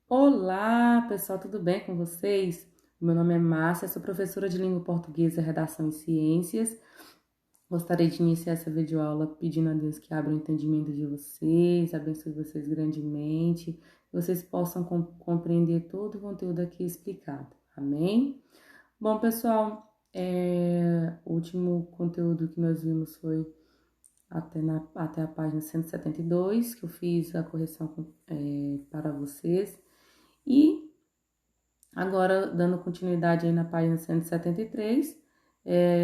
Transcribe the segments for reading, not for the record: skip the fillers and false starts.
Olá, pessoal, tudo bem com vocês? Meu nome é Márcia, sou professora de língua portuguesa, redação e ciências. Gostaria de iniciar essa videoaula pedindo a Deus que abra o entendimento de vocês, abençoe vocês grandemente, que vocês possam compreender todo o conteúdo aqui explicado. Amém? Bom, pessoal, o último conteúdo que nós vimos foi até a página 172, que eu fiz a correção para vocês. E agora, dando continuidade aí na página 173,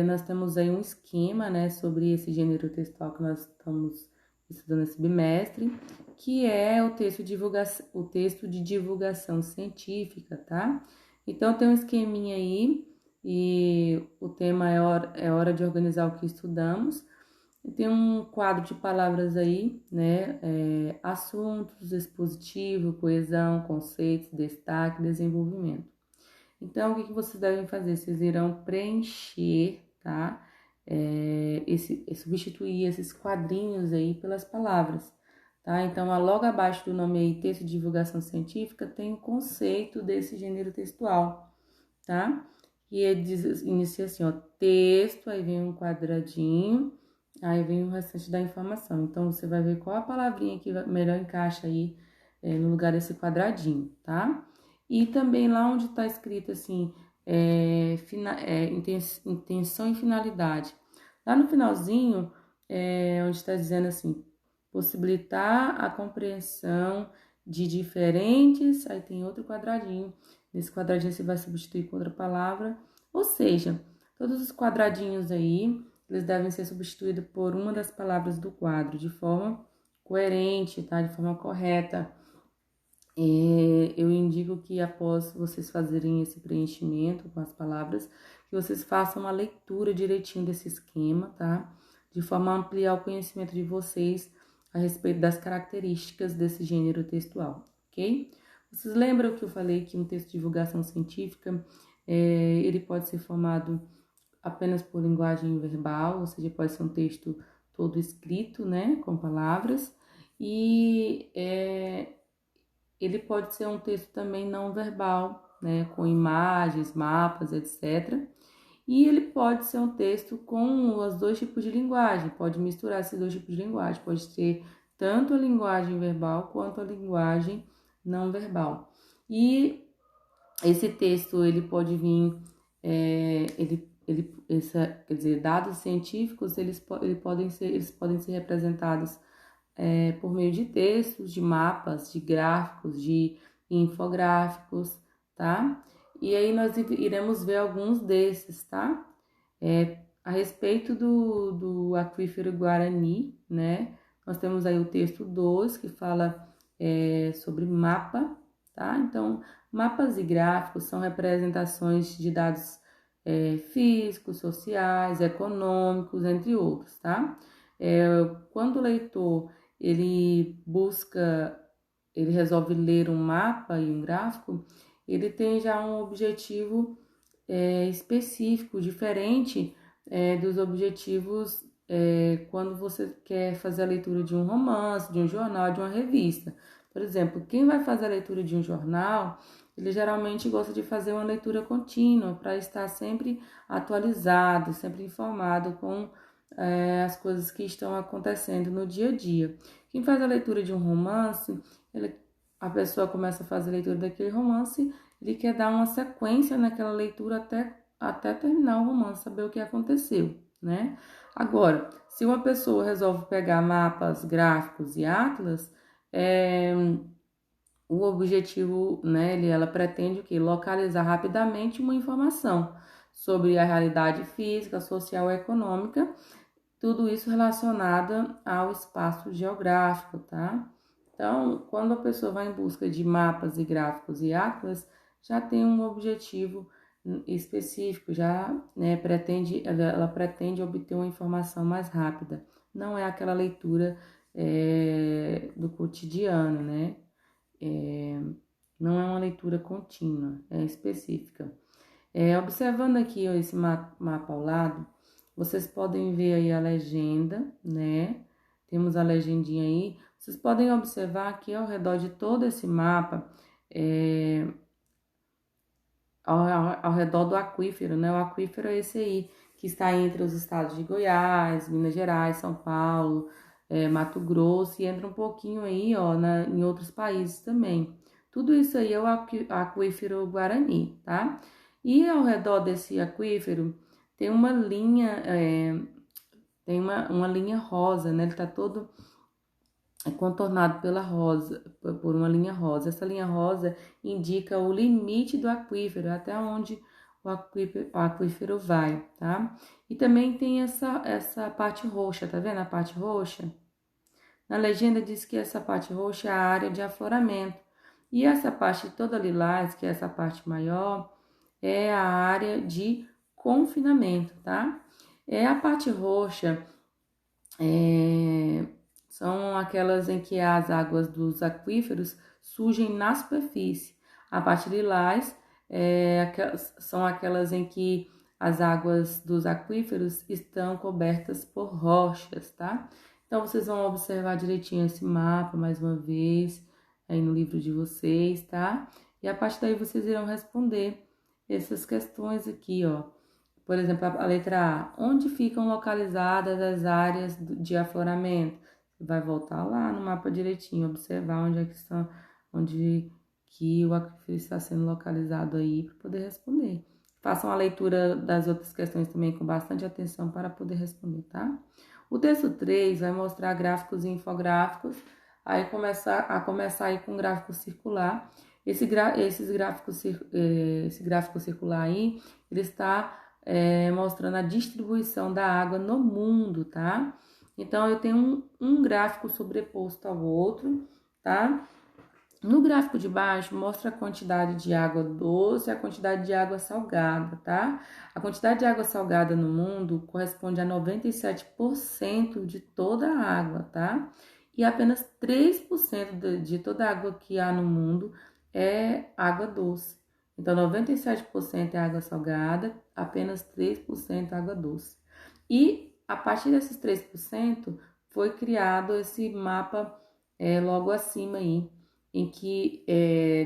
nós temos aí um esquema, né, sobre esse gênero textual que nós estamos estudando esse bimestre, que é o texto de divulgação científica, tá? Então, tem um esqueminha aí, e o tema é hora de organizar o que estudamos. E tem um quadro de palavras aí, né? Assuntos, expositivo, coesão, conceitos, destaque, desenvolvimento. Então, o que vocês devem fazer? Vocês irão preencher, tá? Substituir esses quadrinhos aí pelas palavras, tá? Então, logo abaixo do nome aí, texto de divulgação científica, tem o conceito desse gênero textual, tá? E ele inicia assim, ó, texto, aí vem um quadradinho, aí vem o restante da informação. Então, você vai ver qual a palavrinha que melhor encaixa aí no lugar desse quadradinho, tá? E também lá onde tá escrito assim, intenção e finalidade. Lá no finalzinho, onde está dizendo assim, possibilitar a compreensão de diferentes, aí tem outro quadradinho. Nesse quadradinho você vai substituir com outra palavra, ou seja, todos os quadradinhos aí, eles devem ser substituídos por uma das palavras do quadro, de forma coerente, tá? De forma correta. Eu indico que após vocês fazerem esse preenchimento com as palavras, que vocês façam uma leitura direitinho desse esquema, tá? De forma a ampliar o conhecimento de vocês a respeito das características desse gênero textual, ok? Vocês lembram que eu falei que um texto de divulgação científica, ele pode ser formado apenas por linguagem verbal, ou seja, pode ser um texto todo escrito, né, com palavras, e ele pode ser um texto também não verbal, né, com imagens, mapas, etc. E ele pode ser um texto com os dois tipos de linguagem, pode misturar esses dois tipos de linguagem, pode ter tanto a linguagem verbal quanto a linguagem não verbal. E esse texto, ele pode vir, quer dizer, dados científicos, eles podem ser representados por meio de textos, de mapas, de gráficos, de infográficos, tá? E aí nós iremos ver alguns desses, tá? A respeito do aquífero Guarani, né? Nós temos aí o texto 2, que fala sobre mapa, tá? Então, mapas e gráficos são representações de dados físicos, sociais, econômicos, entre outros, tá? Quando o leitor ele resolve ler um mapa e um gráfico, ele tem já um objetivo específico, diferente dos objetivos quando você quer fazer a leitura de um romance, de um jornal, de uma revista. Por exemplo, quem vai fazer a leitura de um jornal, ele geralmente gosta de fazer uma leitura contínua para estar sempre atualizado, sempre informado com as coisas que estão acontecendo no dia a dia. Quem faz a leitura de um romance, a pessoa começa a fazer a leitura daquele romance, ele quer dar uma sequência naquela leitura até terminar o romance, saber o que aconteceu, né? Agora, se uma pessoa resolve pegar mapas, gráficos e atlas, o objetivo, né, ela pretende o quê? Localizar rapidamente uma informação sobre a realidade física, social e econômica, tudo isso relacionado ao espaço geográfico, tá? Então, quando a pessoa vai em busca de mapas e gráficos e atlas, já tem um objetivo específico, já né, ela pretende obter uma informação mais rápida. Não é aquela leitura do cotidiano, né? Não é uma leitura contínua, é específica. Observando aqui ó, esse mapa ao lado, vocês podem ver aí a legenda, né? Temos a legendinha aí. Vocês podem observar que ao redor de todo esse mapa ao redor do aquífero, né? O aquífero é esse aí, que está entre os estados de Goiás, Minas Gerais, São Paulo, Mato Grosso, e entra um pouquinho aí, ó, em outros países também. Tudo isso aí é o aquífero Guarani, tá? E ao redor desse aquífero tem uma linha, tem uma linha rosa, né? Ele tá todo contornado pela rosa, por uma linha rosa. Essa linha rosa indica o limite do aquífero, até onde o aquífero vai, tá? E também tem essa parte roxa, tá vendo a parte roxa? Na legenda diz que essa parte roxa é a área de afloramento. E essa parte toda lilás, que é essa parte maior, é a área de confinamento, tá? A parte roxa são aquelas em que as águas dos aquíferos surgem na superfície. A parte lilás são aquelas em que as águas dos aquíferos estão cobertas por rochas, tá? Então, vocês vão observar direitinho esse mapa, mais uma vez, aí no livro de vocês, tá? E a partir daí vocês irão responder essas questões aqui, ó. Por exemplo, a letra A. Onde ficam localizadas as áreas de afloramento? Você vai voltar lá no mapa direitinho, observar onde é que estão, onde que o aquífero está sendo localizado aí para poder responder. Façam a leitura das outras questões também com bastante atenção para poder responder, tá? O texto 3 vai mostrar gráficos e infográficos, aí começar aí com gráfico circular. Esse gráfico circular aí, ele está mostrando a distribuição da água no mundo, tá? Então, eu tenho um gráfico sobreposto ao outro, tá? No gráfico de baixo, mostra a quantidade de água doce e a quantidade de água salgada, tá? A quantidade de água salgada no mundo corresponde a 97% de toda a água, tá? E apenas 3% de toda a água que há no mundo é água doce. Então, 97% é água salgada, apenas 3% é água doce. E a partir desses 3% foi criado esse mapa logo acima aí, em que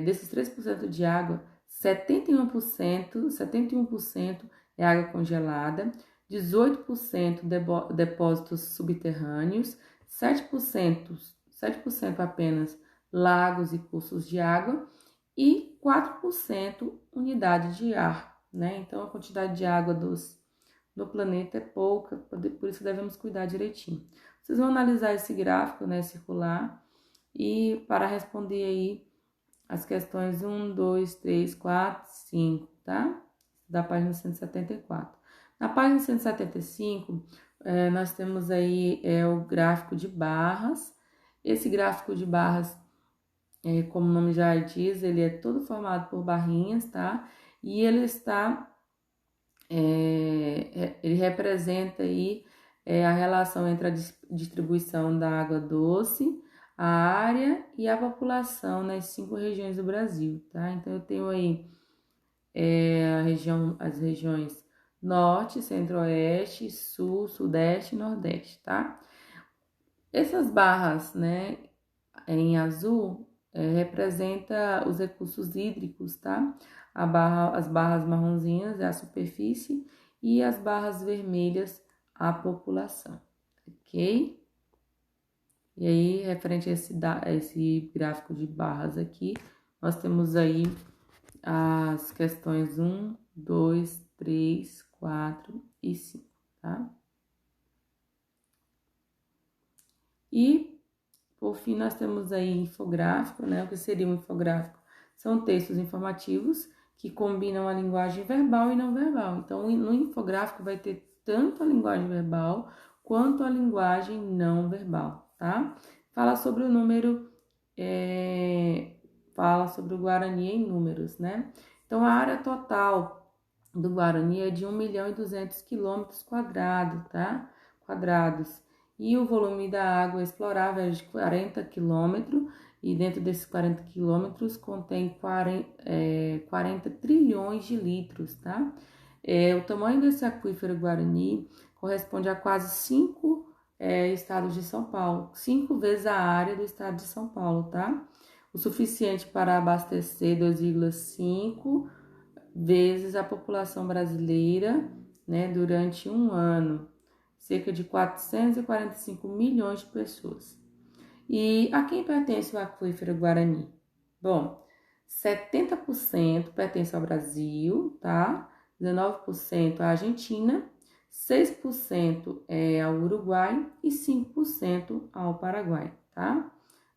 desses 3% de água, 71% é água congelada, 18% depósitos subterrâneos, 7% apenas lagos e cursos de água e 4% unidade de ar, né? Então, a quantidade de água do planeta é pouca, por isso devemos cuidar direitinho. Vocês vão analisar esse gráfico, né, circular, e para responder aí as questões 1, 2, 3, 4, 5, tá? Da página 174. Na página 175, nós temos aí o gráfico de barras. Esse gráfico de barras, como o nome já diz, ele é todo formado por barrinhas, tá? E ele está, ele representa aí a relação entre a distribuição da água doce, a área e a população nas 5 regiões do Brasil, tá? Então, eu tenho aí as regiões Norte, Centro-Oeste, Sul, Sudeste e Nordeste, tá? Essas barras, né, em azul, representa os recursos hídricos, tá? As barras marronzinhas é a superfície e as barras vermelhas a população, ok? E aí, referente a esse gráfico de barras aqui, nós temos aí as questões 1, 2, 3, 4 e 5, tá? E, por fim, nós temos aí infográfico, né? O que seria um infográfico? São textos informativos que combinam a linguagem verbal e não verbal. Então, no infográfico vai ter tanto a linguagem verbal quanto a linguagem não verbal, tá? Fala sobre o número, fala sobre o Guarani em números, né? Então, a área total do Guarani é de 1.200.000 quilômetros quadrados, tá? E o volume da água explorável é de 40 quilômetros, e dentro desses 40 quilômetros contém 40 trilhões de litros, tá? O tamanho desse aquífero Guarani corresponde a quase 5 estados de São Paulo, 5 vezes a área do estado de São Paulo, tá? o suficiente para abastecer 2,5 vezes a população brasileira, né, durante um ano, cerca de 445 milhões de pessoas. E a quem pertence o aquífero Guarani? Bom, 70% pertence ao Brasil, tá? 19% à Argentina, 6% é ao Uruguai e 5% ao Paraguai, tá?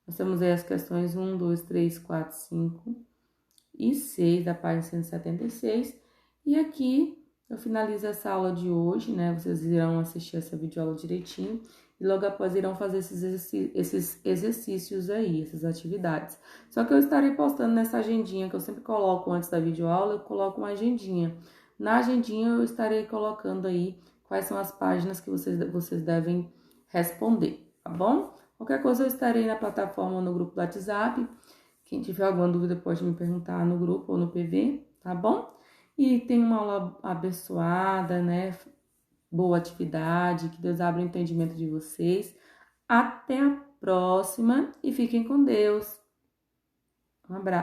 Nós temos aí as questões 1, 2, 3, 4, 5 e 6 da página 176. E aqui eu finalizo essa aula de hoje, né? Vocês irão assistir essa videoaula direitinho e logo após irão fazer esses exercícios aí, essas atividades. Só que eu estarei postando nessa agendinha que eu sempre coloco antes da videoaula, eu coloco uma agendinha. Na agendinha eu estarei colocando aí quais são as páginas que vocês devem responder, tá bom? Qualquer coisa eu estarei na plataforma ou no grupo do WhatsApp. Quem tiver alguma dúvida pode me perguntar no grupo ou no PV, tá bom? E tenha uma aula abençoada, né? Boa atividade, que Deus abra o entendimento de vocês. Até a próxima e fiquem com Deus. Um abraço.